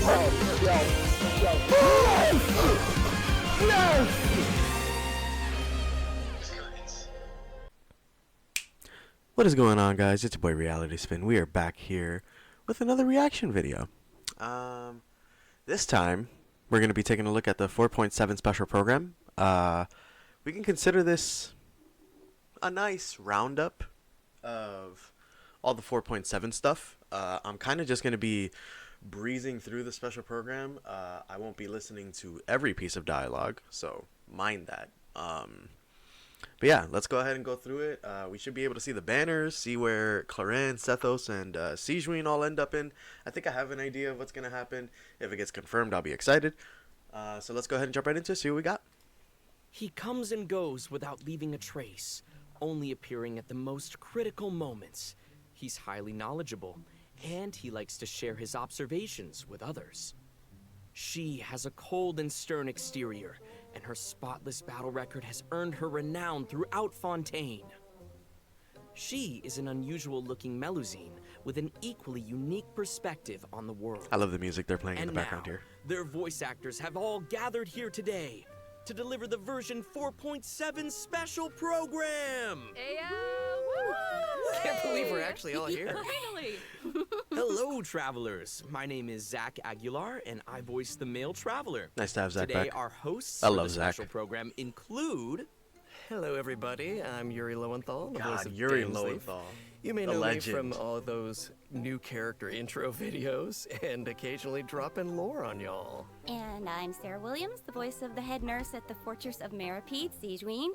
What is going on, guys? It's your boy Reality Spin. We are back here with another reaction video. This time we're going to be taking a look at the 4.7 special program. We can consider this a nice roundup of all the 4.7 stuff. I'm kind of just going to be breezing through the special program. I won't be listening to every piece of dialogue, so mind that. But yeah, let's go ahead and go through it. We should be able to see the banners, see where Clorinde, Sethos, and Sigewinne all end up in. I think I have an idea of what's going to happen. If it gets confirmed, I'll be excited. So let's go ahead and jump right into it, see what we got. He comes and goes without leaving a trace, only appearing at the most critical moments. He's highly knowledgeable, and he likes to share his observations with others. She has a cold and stern exterior, and her spotless battle record has earned her renown throughout Fontaine. She is an unusual-looking Melusine with an equally unique perspective on the world. I love the music they're playing in the background here. Their voice actors have all gathered here today to deliver the version 4.7 special program. I can't believe we're actually all here. Finally! Hello, travelers. My name is Zach Aguilar, and I voice the male traveler. Nice to have Zach Today, back. our hosts I for love the Zach. special program include... Hello, everybody. I'm Yuri Lowenthal, the voice God, of Yuri Damsleaf. Lowenthal. You may The know legend. me from all those new character intro videos and occasionally dropping lore on y'all. And I'm Sarah Williams, the voice of the head nurse at the Fortress of Maripede, Sigewinne.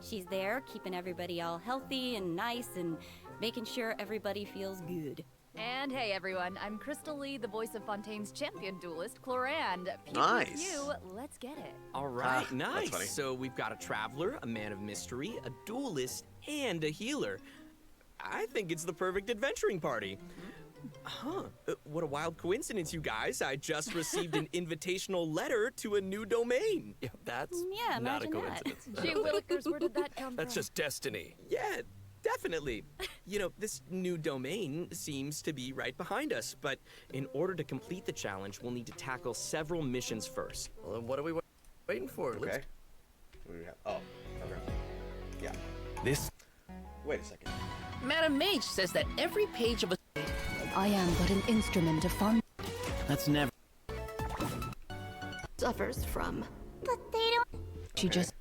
She's there keeping everybody all healthy and nice and making sure everybody feels good. And hey everyone, I'm Crystal Lee, the voice of Fontaine's champion duelist, Clorinde. Pew, Nice. pew, pew. Let's get it. All right, that's nice. funny. So we've got a traveler, a man of mystery, a duelist, and a healer. I think it's the perfect adventuring party. Huh, what a wild coincidence, you guys. I just received an invitational letter to a new domain. Yeah, that's Yeah, not a imagine that. coincidence. Gee willikers, where did that come That's from? just destiny. Yeah, definitely. You know, this new domain seems to be right behind us, but in order to complete the challenge, we'll need to tackle several missions first. Well, then what are we waiting for? Okay. Let's- What do we have? Oh, okay. Yeah. This Wait a second. Madam Mage says that every page of a... I am but an instrument of fun. That's never... Suffers from. But they don't. She just...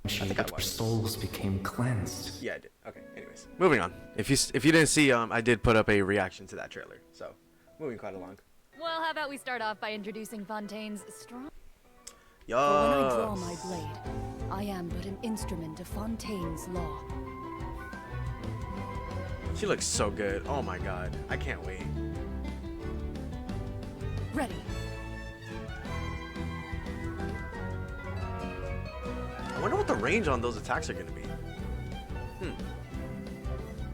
think I watched. souls became cleansed. Yeah, I did. Okay. Anyways, moving on. If you didn't see, I did put up a reaction to that trailer. So, moving quite along. Well, how about we start off by introducing Fontaine's strong... For when I draw Yes. my blade, I am but an instrument of Fontaine's law. She looks so good. Oh my god. I can't wait. Ready. I wonder what the range on those attacks are going to be.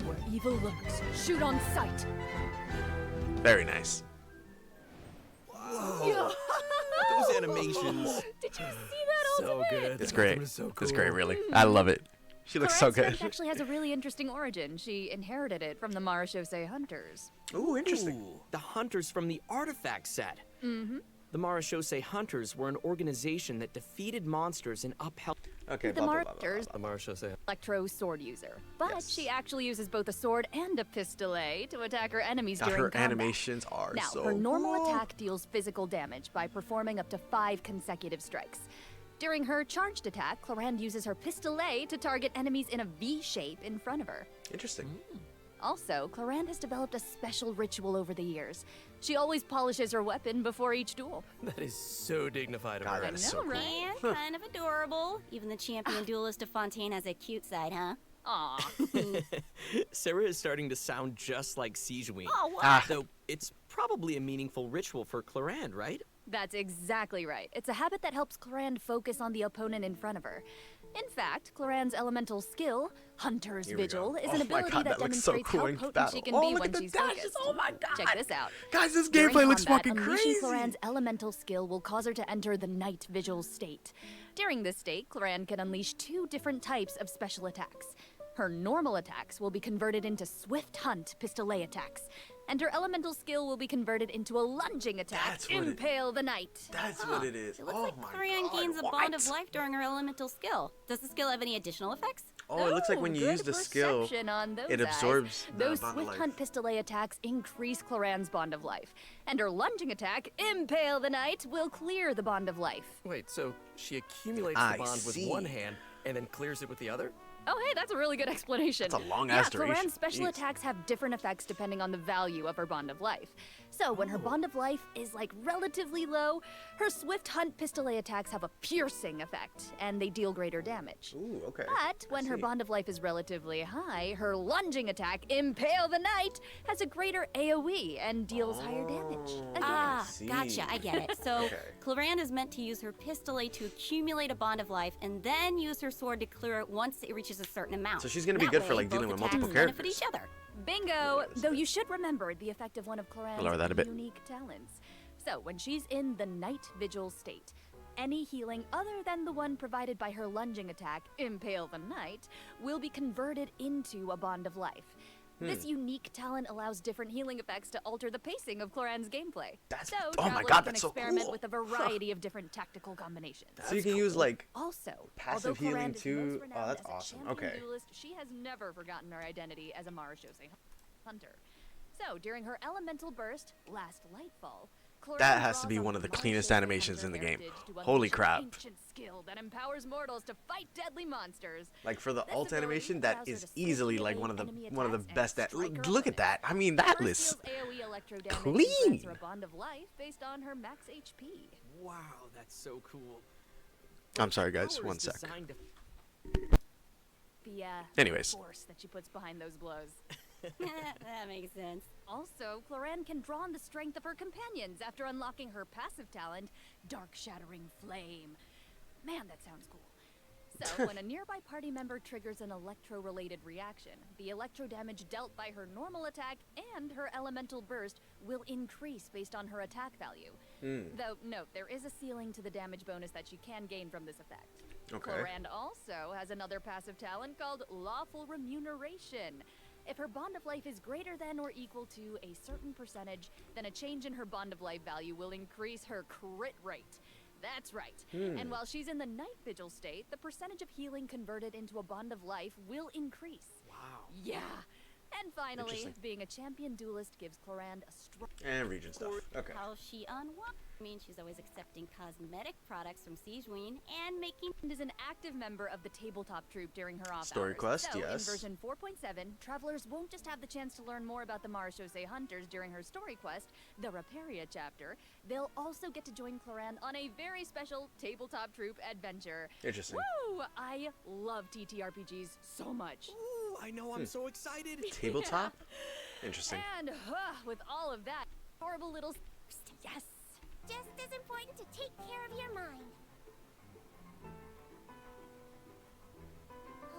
Where evil lurks. Shoot on sight! Very nice. Those animations. Did you see that so ultimate? good. It's That great. ultimate is so It's great, cool. really. I love it. She looks so Clorinde's good. strength actually has a really interesting origin. She inherited it from the Marechaussee hunters. Ooh, interesting. Ooh, the hunters from the artifact set. Mm-hmm. The Marechaussee Hunters were an organization that defeated monsters and upheld... Okay, The blah, blah, blah, blah, Marchers, The Marshal say. Electro sword user, but Yes. she actually uses both a sword and a pistolet to attack her enemies God, during her combat. animations are Now, so her normal cool. attack deals physical damage by performing up to 5 consecutive strikes. During her charged attack, Clorinde uses her pistolet to target enemies in a V shape in front of her. Interesting. Also, Clorinde has developed a special ritual over the years. She always polishes her weapon before each duel. That is so dignified of God, her. that is so cool. And kind of adorable. Even the champion duelist of Fontaine has a cute side, huh? Aw. Sarah is starting to sound just like Sigewinne. Oh, what? Ah. Though it's probably a meaningful ritual for Clorinde, right? That's exactly right. It's a habit that helps Clorinde focus on the opponent in front of her. In fact, Clorinde's elemental skill, Hunter's Here we Vigil, go. is Oh an my ability God, that that looks so demonstrates cool how in potent battle. she can Oh, be look when at the she's dashes. focused. Oh my God. Check this out. Guys, this During gameplay looks combat, fucking unleashing crazy. Clorinde's elemental skill will cause her to enter the Night Vigil state. During this state, Clorinde can unleash 2 different types of special attacks. Her normal attacks will be converted into Swift Hunt pistolet attacks. And her elemental skill will be converted into a lunging attack, That's what Impale the Knight. That's what it is. It looks Oh like my Clorinde god. gains a what? bond of life during her elemental skill. Does the skill have any additional effects? Oh, it looks like when you good use the skill, perception on those it eyes. absorbs the Those bond of Swift life. Hunt Pistolet attacks increase Clorinde's bond of life. And her lunging attack, Impale the Knight, will clear the bond of life. Wait, so she accumulates I the bond with see. one hand and then clears it with the other? Oh, hey, that's a really good explanation. That's a long yeah, ass duration. Clorinde's special Jeez. attacks have different effects depending on the value of her bond of life. So when her bond of life is like relatively low, her Swift Hunt Pistolet attacks have a piercing effect, and they deal greater damage. Ooh, okay. But when her see. bond of life is relatively high, her lunging attack, Impale the Knight, has a greater AoE and deals higher damage. Again. Ah, see. gotcha, I get it. So, Okay. Clorinde is meant to use her pistolet to accumulate a bond of life and then use her sword to clear it once it reaches a certain amount. So she's gonna be That good for, way, like, dealing both with multiple attacks benefit characters. each other. Bingo! Though you should remember the effect of one of Lower Clorinde's that a bit. unique talents. So when she's in the Night Vigil state, any healing other than the one provided by her lunging attack, Impale the Knight, will be converted into a bond of life. This unique talent allows different healing effects to alter the pacing of Clorinde's gameplay. That's- so oh my travelers God, can that's so experiment cool. with a variety of different tactical combinations. So you can use like Also, passive although healing Clorinde is too. most Oh, renowned that's as a awesome. champion Okay. duelist, she has never forgotten her identity as a Marishose hunter. So during her elemental burst, Last Lightfall, Clorinde That has to draws be on one of the Marishose cleanest animations hunter in the game. heritage to Holy unleash an crap. ancient skill that empowers mortals to fight deadly monsters. Like for the This alt ability animation, that allows her is to easily like safely one of the evade one of the enemy best. attacks At and strike her look at that. opponents. I mean, that Her was skill's AoE electro damage clean. grants her a bond of life based on her max HP. Wow, that's so cool. I'm sorry, guys. Power One is sec. designed to The Anyways. force that she puts behind those blows. That makes sense. Also, Clorinde can draw on the strength of her companions after unlocking her passive talent, Dark Shattering Flame. Man, that sounds cool. So, when a nearby party member triggers an electro-related reaction, the electro damage dealt by her normal attack and her elemental burst will increase based on her attack value. Though, note, there is a ceiling to the damage bonus that she can gain from this effect. Okay. Clorinde also has another passive talent called Lawful Remuneration. If her bond of life is greater than or equal to a certain percentage, then a change in her bond of life value will increase her crit rate. That's right. And while she's in the Night Vigil state, the percentage of healing converted into a bond of life will increase. Wow. Yeah. And finally, Interesting. being a champion duelist gives Clorinde a strong... And region stuff. Okay. How's she on what? I mean, she's always accepting cosmetic products from Sigewinne and making. is an active member of the tabletop troupe during her off Story hours. quest, so yes. in version 4.7, travelers won't just have the chance to learn more about the Marishose hunters during her story quest, the Raparia chapter. They'll also get to join Clorinde on a very special tabletop troupe adventure. Interesting. Woo! I love TTRPGs so much. Ooh, I know, I'm so excited. Tabletop. Interesting. And with all of that, horrible little... Yes! Just as important to take care of your mind.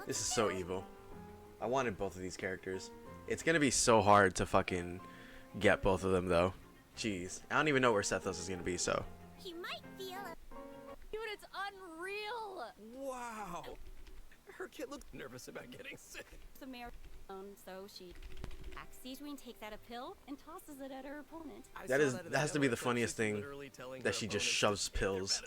This is so evil. I wanted both of these characters. It's gonna be so hard to fucking get both of them though. Jeez. I don't even know where Sethos is gonna be, so. He might feel a Dude, it's unreal! Wow. Her kid looks nervous about getting sick. The marathon, so she. Sigewinne takes out a pill and tosses it at her opponent. That has to be the funniest thing, that she just shoves pills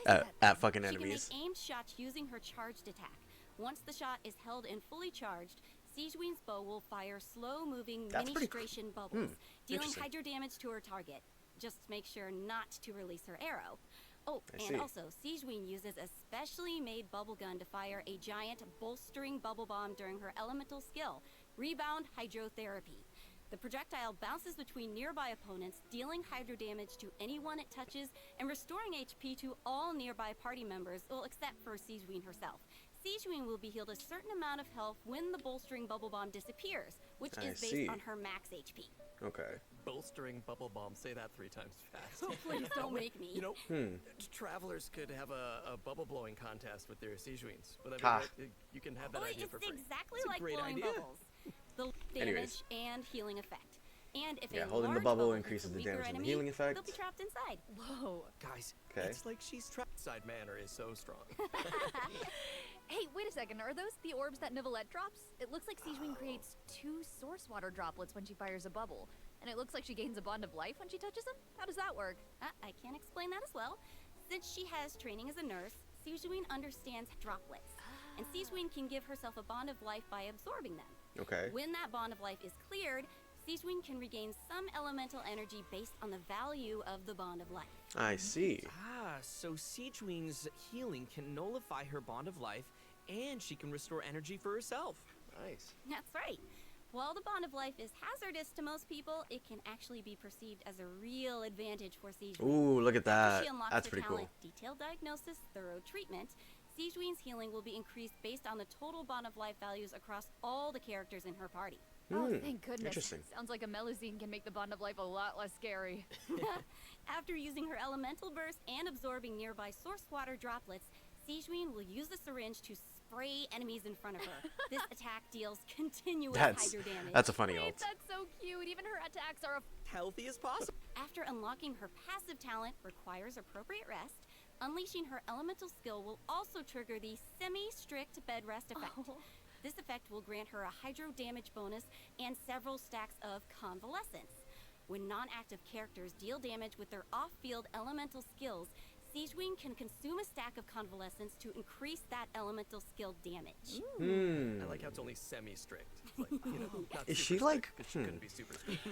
at fucking She can enemies. make aimed shots using her charged attack. Once the shot is held and fully charged, Sigewinne's bow will fire slow-moving That's pretty ministration bubbles, dealing interesting. hydro damage to her target. Just make sure not to release her arrow. Oh, I and see. also, Sigewinne uses a specially made bubble gun to fire a giant bolstering bubble bomb during her elemental skill, Rebound Hydrotherapy. The projectile bounces between nearby opponents, dealing hydro damage to anyone it touches, and restoring HP to all nearby party members, well, except for Sigewinne herself. Sigewinne will be healed a certain amount of health when the bolstering bubble bomb disappears, which I is based see. on her max HP. Okay. Bolstering bubble bomb. Say that 3 times fast. Oh, please don't make me. You know, travelers could have a bubble blowing contest with their Sigewinnes. Would that be Ha. right? You can have that Well, idea it's for free. exactly It's a like great blowing idea. bubbles. The damage Anyways. and healing effect. And if Yeah, a holding the large bubble hits increases a the weaker damage and the enemy, healing effect. They'll be trapped inside. Whoa. Guys, Okay. It's like she's trapped. Side manner is so strong. Hey, wait a second. Are those the orbs that Nivelette drops? It looks like Sigewinne creates 2 source water droplets when she fires a bubble. And it looks like she gains a bond of life when she touches them? How does that work? I can explain that as well. Since she has training as a nurse, Sigewinne understands droplets. And Sigewinne can give herself a bond of life by absorbing them. Okay. When that bond of life is cleared, Sigewinne can regain some elemental energy based on the value of the bond of life. I see. So Sigewinne's healing can nullify her bond of life, and she can restore energy for herself. Nice. That's right. While the bond of life is hazardous to most people, it can actually be perceived as a real advantage for Sigewinne. Ooh, look at After that. she unlocks That's her pretty talent, cool. Detailed diagnosis, thorough treatment, Sigewinne's healing will be increased based on the total bond of life values across all the characters in her party. Oh, thank goodness. Interesting. Sounds like a Melusine can make the bond of life a lot less scary. After using her elemental burst and absorbing nearby source water droplets, Sigewinne will use the syringe to spray enemies in front of her. This attack deals continuous hydro damage. That's a funny Wait, ult. that's so cute. Even her attacks are Healthy as possible. After unlocking her passive talent requires appropriate rest, unleashing her elemental skill will also trigger the semi-strict bed rest effect. Oh. This effect will grant her a hydro damage bonus and several stacks of convalescence. When non-active characters deal damage with their off-field elemental skills, Sigewinne can consume a stack of convalescence to increase that elemental skill damage. I like how it's only semi-strict. Like, not Is super she like? strict, 'cause she couldn't be super strict.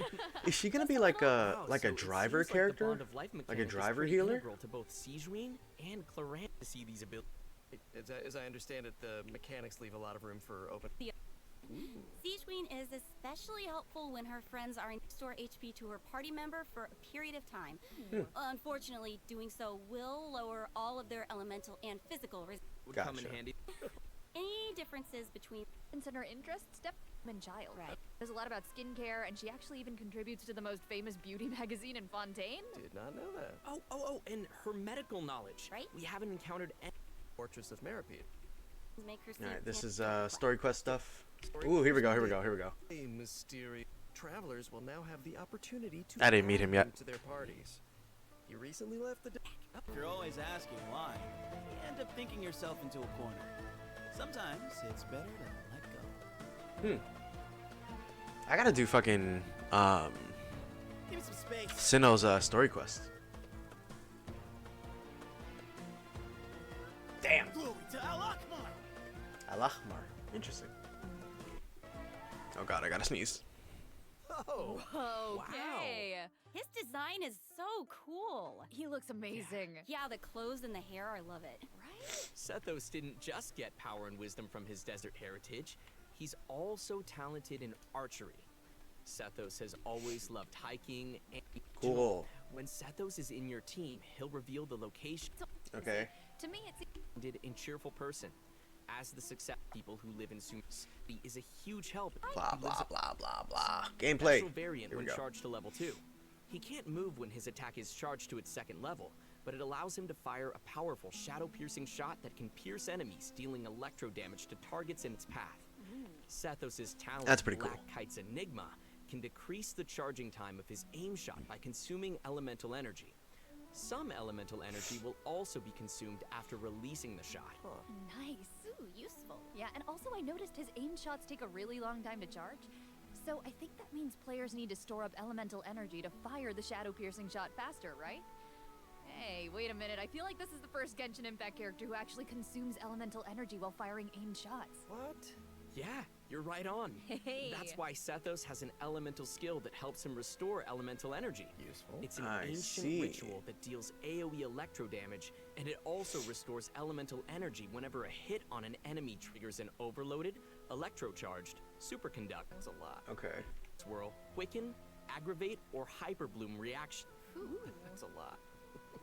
Is she gonna be like a Wow, like so a it driver seems like the character? bond of life Like a mechanic is driver pretty healer? integral to both Sigewinne and Clorinde to see these abilities. As I understand it, the mechanics leave a lot of room for open. Sigewinne is especially helpful when her friends are in restore HP to her party member for a period of time. Unfortunately, doing so will lower all of their elemental and physical Would come in Gotcha. handy. Any differences between in her interests, step and child. Right. There's a lot about skincare, and she actually even contributes to the most famous beauty magazine in Fontaine. Did not know that. Oh, and her medical knowledge. Right. We haven't encountered any. Fortress of Meripede. make her All right, seem this is complex. story quest stuff. Ooh, here we go. A mysterious travelers will now have the opportunity to I didn't meet add him yet. him to their parties. He recently left the. If you're always asking why, you end up thinking yourself into a corner. Sometimes it's better to let go. I gotta do fucking Give me some space. Sinnoh's story quest. Damn. Glory to Al-Akmar. Al-Ahmar. Interesting. Oh god, I gotta sneeze. Oh, Okay. His design is so cool. He looks amazing. Yeah, the clothes and the hair, I love it. Right? Sethos didn't just get power and wisdom from his desert heritage. He's also talented in archery. Sethos has always loved hiking and Cool. when Sethos is in your team, he'll reveal the location Okay. To me, it's and cheerful person. As the success people who live in Sumas, he is a huge help. Blah He lives blah a blah blah blah. Gameplay. special variant Here we when go. charged to level 2. He can't move when his attack is charged to its second level, but it allows him to fire a powerful shadow-piercing shot that can pierce enemies, dealing electro damage to targets in its path. Sethos' talent, That's pretty Black cool. Kite's Enigma, can decrease the charging time of his aim shot by consuming elemental energy. Some elemental energy will also be consumed after releasing the shot. nice. Ooh, useful. Yeah, and also I noticed his aim shots take a really long time to charge. So I think that means players need to store up elemental energy to fire the shadow-piercing shot faster, right? Hey, wait a minute. I feel like this is the first Genshin Impact character who actually consumes elemental energy while firing aimed shots. what? Yeah, you're right on. Hey. That's why Sethos has an elemental skill that helps him restore elemental energy. Useful. It's an I ancient see. ritual that deals AoE electro damage, and it also restores elemental energy whenever a hit on an enemy triggers an overloaded, electrocharged superconduct. That's a lot. Okay. Swirl, quicken, aggravate, or hyperbloom reaction. That's a lot.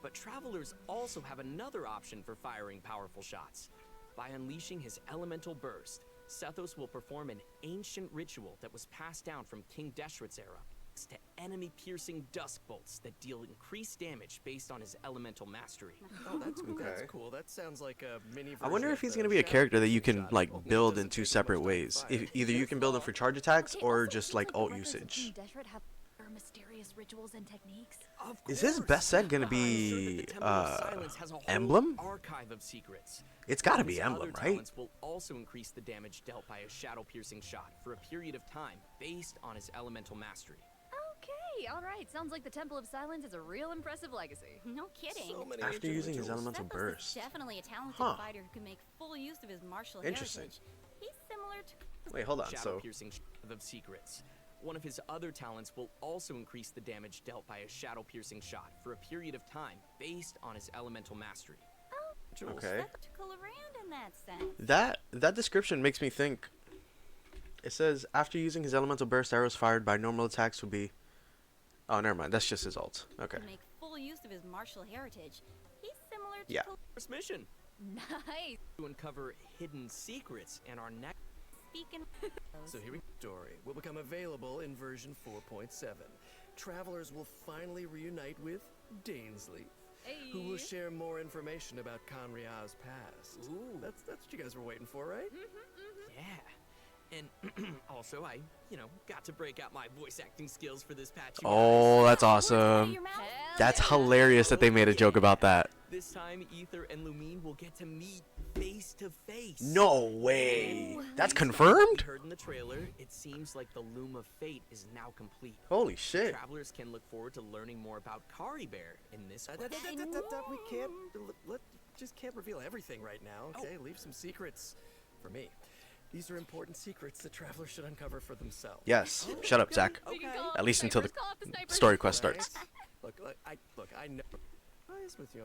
But travelers also have another option for firing powerful shots. By unleashing his elemental burst, Sethos will perform an ancient ritual that was passed down from King Deshret's era. It's to enemy-piercing dusk bolts that deal increased damage based on his elemental mastery. Oh, that's Okay. cool. That sounds like a mini. I wonder version if of he's the gonna be a shadow character that you piercing can shot, like only it build in doesn't two take much separate time to ways. fire. Either you can build him for charge attacks Okay, or also, just it like seems ult the records of usage. King Deshret have mysterious rituals and techniques? Of Is his course. best set gonna I'm sure that be the Temple of Silence has a whole Emblem? archive of secrets. It's gotta His be Emblem, other right? talents will also increase the damage dealt by a shadow-piercing shot for a period of time based on his elemental mastery. Okay, alright. Sounds like the Temple of Silence is a real impressive legacy. No kidding. So many After ancient using his rituals. elemental Sethos burst. is definitely a talented Huh. fighter who can make full use of his martial Interesting. heritage. He's similar to Wait, hold on. So Shadow-piercing shot of secrets. One of his other talents will also increase the damage dealt by a shadow-piercing shot for a period of time based on his elemental mastery. okay. similar to Clorinde in that sense. That description makes me think. It says after using his elemental burst, arrows fired by normal attacks would be. Oh, never mind. That's just his ult. Okay. Can make full use of his martial heritage. He's similar to Yeah. First mission Nice. to uncover hidden secrets in our next. Speaking. So here we go. Story will become available in version 4.7. Travelers will finally reunite with Dainsley, who will share more information about Conria's past. Ooh. That's what you guys were waiting for, right? Yeah. And also, I, got to break out my voice acting skills for this patch. you Oh, that's Words out of awesome. your mouth? That's yeah. hilarious that they made a joke about that. This time, Ether and Lumine will get to meet face to face. No way. That's Based on what confirmed? we heard in the trailer, it seems like the Loom of Fate is now complete. Holy shit. Travelers can look forward to learning more about Kari Bear in this We quest. can't. Just can't reveal everything right now. Okay, leave some secrets for me. These are important secrets that travelers should uncover for themselves. Yes. Shut up, Zach. We can call off At least until the snipers, call off the snipers. story quest Right? starts. Look, I know. Nice with you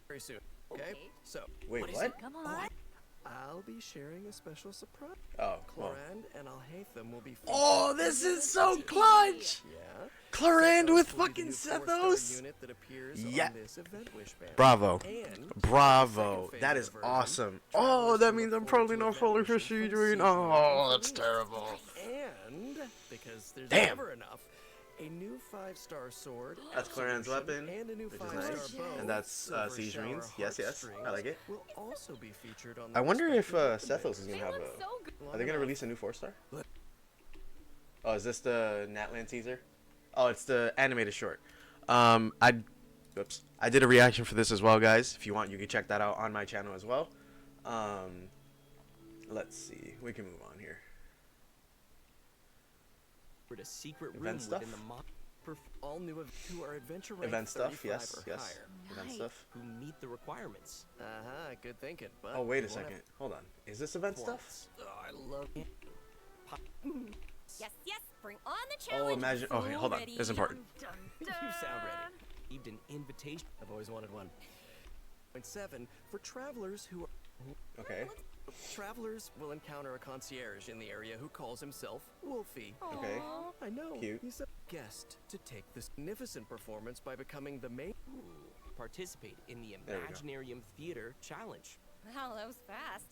very soon. Okay? So, Wait, what? Come on. I'll be sharing a special surprise. Oh, well. Clorinde and Alhaitham will be. Oh, this is so clutch. Yeah. Clorinde Sethos with will be the fucking new four-star Sethos. unit that appears Yeah. on this event wishband. Bravo. And Bravo. second That phase is version, awesome. travelers Oh, that can means look I'm forward probably to not fully event mission from procedure. Sigewinne Oh, and that's Clorinde. terrible. And because there's Damn. never enough, a new 5-star sword. That's Clorinde's Absolution, weapon, and a new which is 5-star nice. bow. And that's Silver Sigewinne's. Shower Yes, yes. Heartstrings I like it. Will also be featured on I the wonder if respective Sethos is weapons. gonna have Looks a. so good. Are they gonna release a new 4-star? Oh, is this the Natlan teaser? Oh, it's the animated short. I did a reaction for this as well, guys. If you want, you can check that out on my channel as well. Let's see. We can move on here. A secret room Event stuff? within the All new who are adventure rank Event stuff, 35 yes, or yes. higher. Event Nice. stuff. who meet the requirements. Good thinking. But Oh, wait you a won't have second. Hold on. Is this event stuff? points. Oh, I love it. Yes, yes. Bring on the Oh, challenge. imagine. Okay, hold on. Ready? This is important. You sound ready. Received an invitation. I've always wanted one. Point 7 for travelers who are. Okay. Travelers will encounter a concierge in the area who calls himself Wolfie. Okay. I know. Cute. He's a guest to take this magnificent performance by becoming the main. Participate in the There we go. Imaginarium Theater challenge. Wow, that was fast.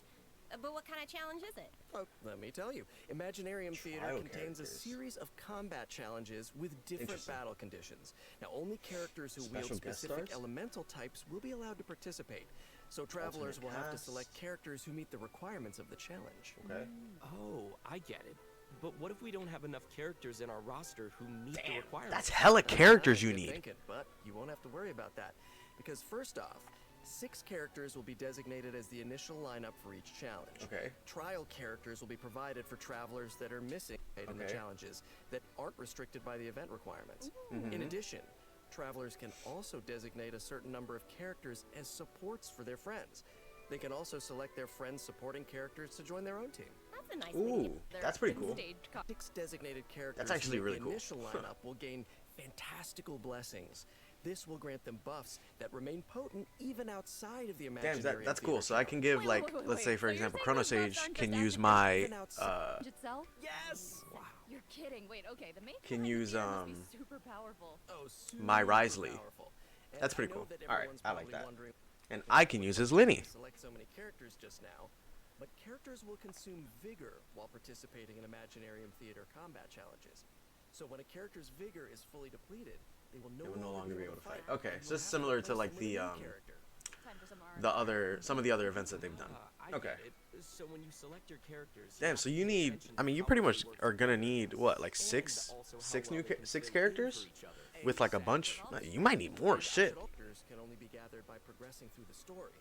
But what kind of challenge is it? Oh, let me tell you. Imaginarium Theater Trial contains characters. a series of combat challenges with different Interesting. battle conditions. Now, only characters who wield Special guest specific stars? elemental types will be allowed to participate. So travelers Alternate will have to cast. select characters who meet the requirements of the challenge. Okay. Oh, I get it. But what if we don't have enough characters in our roster who meet the requirements? That's hella characters you Good need. thinking, but you won't have to worry about that. Because first off, 6 characters will be designated as the initial lineup for each challenge. Okay. Trial characters will be provided for travelers that are missing in the Okay. challenges that aren't restricted by the event requirements. In addition, travelers can also designate a certain number of characters as supports for their friends. They can also select their friends' supporting characters to join their own team. That's a nice way to get Ooh, their that's pretty cool. Staged co- 6 designated characters That's actually who really make cool. the initial lineup will gain fantastical blessings. This will grant them buffs that remain potent even outside of the Damn, Imaginarium that's cool. Theater So I can give Wait, like, wait, wait, let's say wait. for So you're example, saying Chronos those buffs Age aren't can just use active my itself? Yes! Wow. You're kidding. Wait, okay. The main Can behind the use, theater must be super powerful. Oh, My super Risley. powerful. And That's I pretty know cool. that All right, everyone's I like probably that. wondering and I can use his Linny. select so many characters just now, but characters will consume vigor while participating in Imaginarium Theater combat challenges. So when a character's vigor is fully depleted, they will no longer be able to fight. Okay, And so you'll it's have similar to replace like them with a the new character. Time for some some of the other events that they've done. I Okay. get it. So when you select your characters, Damn, so you need, I mean, you pretty much are gonna need, what, like six characters? With like a bunch? You might need more shit. Characters can only be gathered by progressing through the story.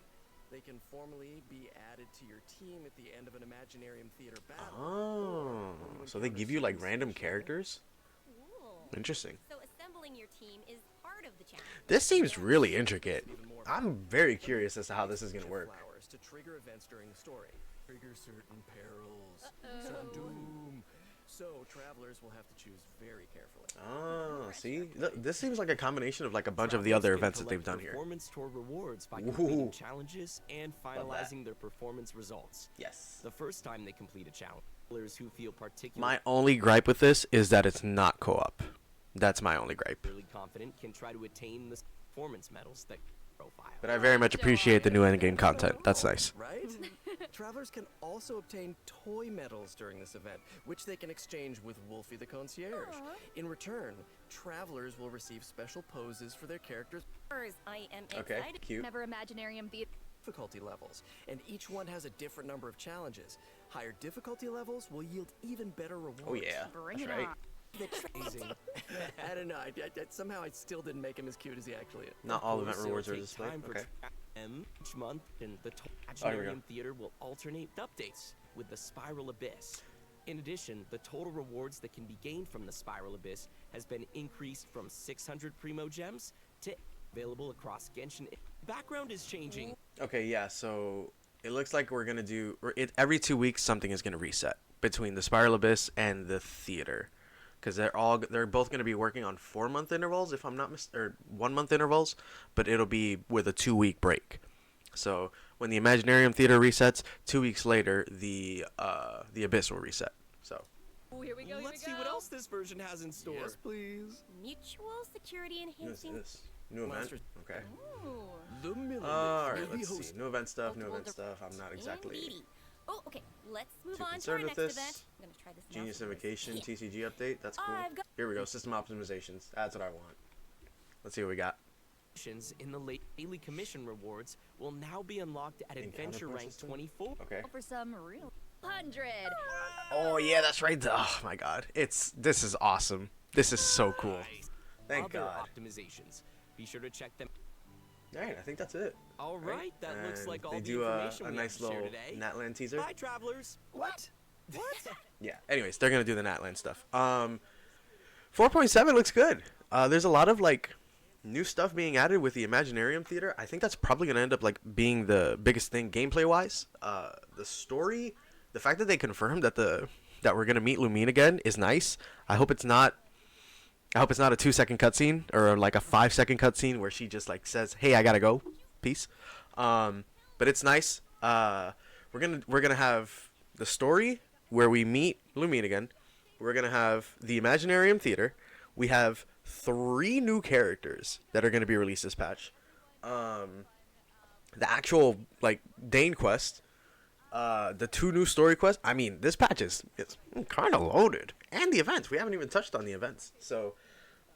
They can formally be added to your team at the end of an Imaginarium Theater battle. Oh, so they give you like random characters? Cool. Interesting. So assembling your team is part of the challenge. This seems really intricate. I'm very curious as to how this is gonna work. Flowers to trigger events during the story. Trigger certain perils, certain doom. So travelers will have to choose very carefully. Oh, see? Look, this seems like a combination of like a bunch of the other events that they've done here. Performance toward rewards by Ooh. completing challenges and that. finalizing their performance results. Yes. The first time they complete a challenge, players who feel particularly My only gripe with this is that it's not co-op. That's my only gripe. confident can try to attain the performance medals that profile. But I very much appreciate the new endgame content. That's nice. Right? Travelers can also obtain toy medals during this event, which they can exchange with Wolfie the Concierge. In return, travelers will receive special poses for their characters' I am Okay, excited. cute. Never Imaginarium Theater. difficulty levels, and each one has a different number of challenges. Higher difficulty levels will yield even better rewards. Oh yeah, Bring that's it right. on. Amazing. I don't know. Somehow I still didn't make him as cute as he actually is. Not all event So rewards are take displayed. time for Okay. each month, and the Oh, here we go. Imaginarium Theater will alternate updates with the Spiral Abyss. In addition, the total rewards that can be gained from the Spiral Abyss has been increased from 600 Primo Gems to available across Genshin. Background is changing. Okay, yeah, so it looks like we're gonna do every 2 weeks something is gonna reset between the Spiral Abyss and the theater, because they're both gonna be working on 4-month intervals if I'm not or 1-month intervals, but it'll be with a 2-week break. So when the Imaginarium Theater resets, 2 weeks later the Abyss will reset. So Oh, here we go. Let's see what else this version has in store. Yes, please. Mutual security what is enhancing. this? New event? Monsters. Okay. Ooh. The Millionaires Alright, will be let's see. hosted. New event stuff, new event multiple stuff. I'm not exactly Indeedy. Oh, okay. Let's move too on to concerned our with next this. event. I'm gonna try this. Genius mouse. Invocation, Yeah. TCG update. That's cool. I've got- Here we go. System optimizations. That's what I want. Let's see what we got. Missions in the daily commission rewards will now be unlocked at Encounter adventure point rank system? 24. Okay. For some real 100. Oh yeah, that's right. Oh my God, this is awesome. This is so cool. Thank Other God. optimizations. Be sure to check them. All right, I think that's it. All right, that looks And like all they the do information a we nice have to share little today. Natland teaser. Bye, travelers. What? Yeah. Anyways, they're gonna do the Natland stuff. 4.7 looks good. There's a lot of like new stuff being added with the Imaginarium Theater. I think that's probably gonna end up like being the biggest thing gameplay wise. The story, the fact that they confirmed that we're gonna meet Lumine again is nice. I hope it's not a 2-second cutscene or like a 5-second cutscene where she just like says, "Hey, I gotta go, peace." But it's nice. We're gonna have the story where we meet Lumine again. We're gonna have the Imaginarium Theater. We have 3 new characters that are gonna be released this patch. The actual like Dane quest. The 2 new story quests. I mean, this patch is kind of loaded, and the events. We haven't even touched on the events. So,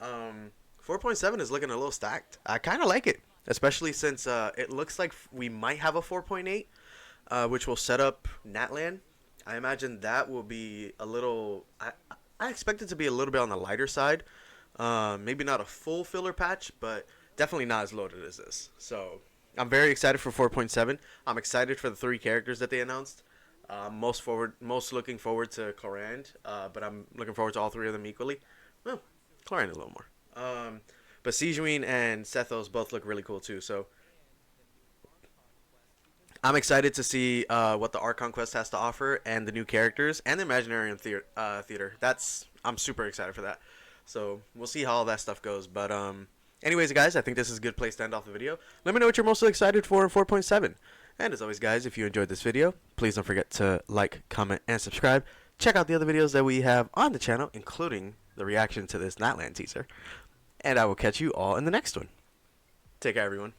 4.7 is looking a little stacked. I kind of like it, especially since it looks like we might have a 4.8, which will set up Natland. I imagine that will be a little. I expect it to be a little bit on the lighter side. Maybe not a full filler patch, but definitely not as loaded as this. So. I'm very excited for 4.7. I'm excited for the 3 characters that they announced. Most looking forward to Clorinde, but I'm looking forward to all 3 of them equally. Well, Clorinde a little more. But Sigewinne and Sethos both look really cool too. So I'm excited to see what the Archon quest has to offer and the new characters and the Imaginarium Theater. I'm super excited for that. So we'll see how all that stuff goes. But anyways, guys, I think this is a good place to end off the video. Let me know what you're most excited for in 4.7. And as always, guys, if you enjoyed this video, please don't forget to like, comment, and subscribe. Check out the other videos that we have on the channel, including the reaction to this Natland teaser. And I will catch you all in the next one. Take care, everyone.